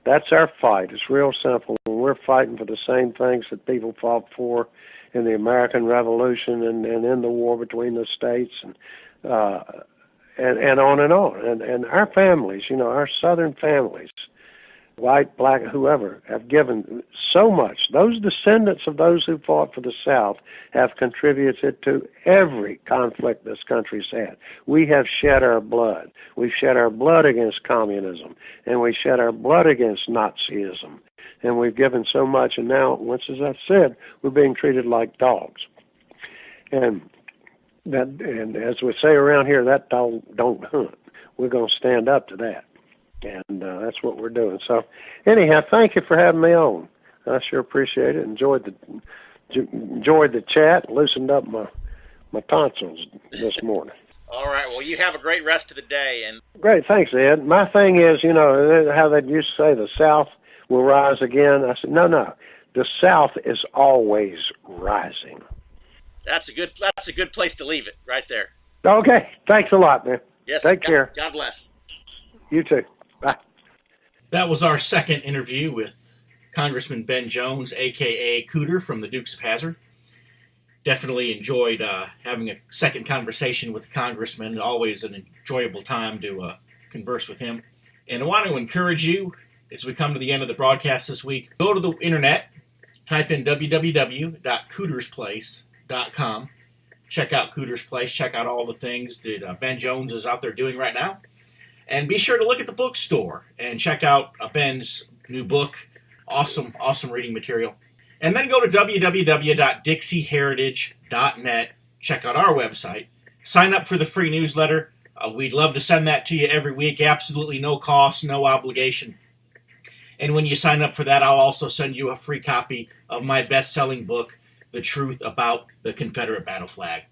[SPEAKER 3] That's our fight. It's real simple. We're fighting for the same things that people fought for in the American Revolution and in the war between the states and on and on. And our families, our Southern families, white, black, whoever, have given so much. Those descendants of those who fought for the South have contributed to every conflict this country's had. We have shed our blood. We've shed our blood against communism, and we shed our blood against Nazism. And we've given so much, and now, once as I said, we're being treated like dogs. And as we say around here, that dog don't hunt. We're going to stand up to that. And that's what we're doing. So, anyhow, thank you for having me on. I sure appreciate it. Enjoyed the chat. Loosened up my tonsils this morning.
[SPEAKER 4] All right. Well, you have a great rest of the day. And
[SPEAKER 3] great. Thanks, Ed. My thing is, how they used to say the South will rise again. I said, no. The South is always rising.
[SPEAKER 4] That's a good place to leave it right there.
[SPEAKER 3] Okay. Thanks a lot, man.
[SPEAKER 4] Yes.
[SPEAKER 3] Take care.
[SPEAKER 4] God bless.
[SPEAKER 3] You too. Bye.
[SPEAKER 2] That was our second interview with Congressman Ben Jones, a.k.a. Cooter from the Dukes of Hazzard. Definitely enjoyed having a second conversation with the Congressman. Always an enjoyable time to converse with him. And I want to encourage you, as we come to the end of the broadcast this week, go to the internet, type in www.cootersplace.com. Check out Cooter's Place. Check out all the things that Ben Jones is out there doing right now. And be sure to look at the bookstore and check out Ben's new book. Awesome reading material. And then go to www.dixieheritage.net. Check out our website. Sign up for the free newsletter. We'd love to send that to you every week. Absolutely no cost, no obligation. And when you sign up for that, I'll also send you a free copy of my best-selling book, The Truth About the Confederate Battle Flag.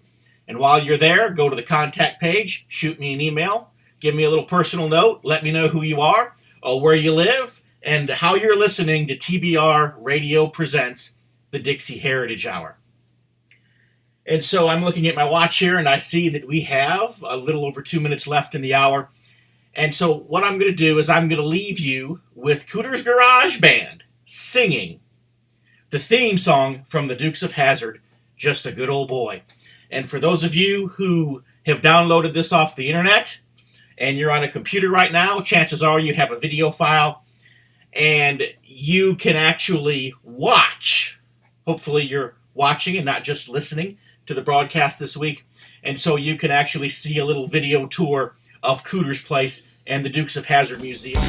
[SPEAKER 2] And while you're there, go to the contact page, shoot me an email, give me a little personal note, let me know who you are, where you live, and how you're listening to TBR Radio Presents, the Dixie Heritage Hour. And so I'm looking at my watch here, and I see that we have a little over 2 minutes left in the hour. And so what I'm going to do is I'm going to leave you with Cooter's Garage Band singing the theme song from the Dukes of Hazzard, Just a Good Old Boy. And for those of you who have downloaded this off the internet, and you're on a computer right now, chances are you have a video file, and you can actually watch. Hopefully you're watching and not just listening to the broadcast this week. And so you can actually see a little video tour of Cooter's Place and the Dukes of Hazzard Museum.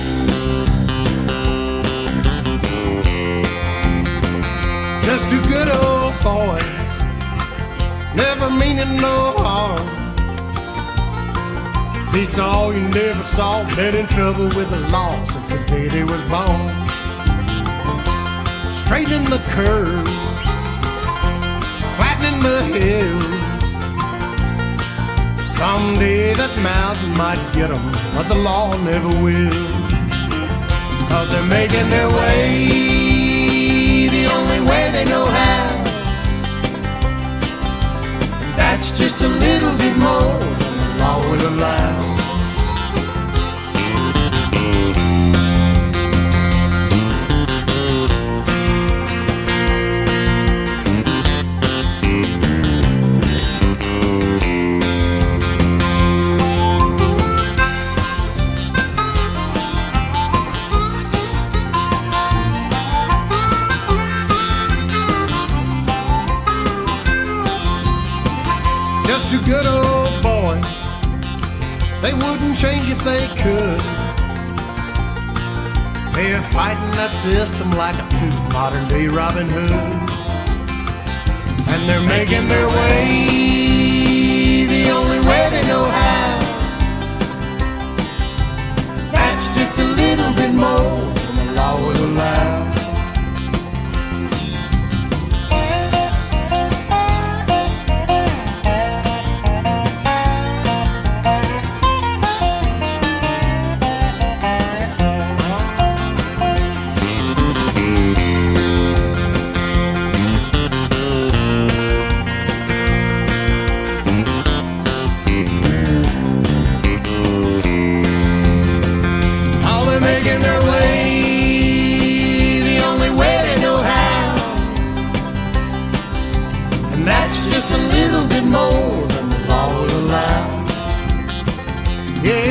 [SPEAKER 6] Just a good old boy, never meaning no harm. Beats all you never saw, been in trouble with the law since the day they was born. Straightening the curves, flattening the hills. Someday that mountain might get them, but the law never will. 'Cause they're making their way the only way they know how. And that's just a little bit more than the law will allow. Just a good old boy, they wouldn't change if they could. They're fighting that system like a two modern day Robin Hoods. And they're making their way the only way they know how. That's just a little bit more than the law will allow. Yeah,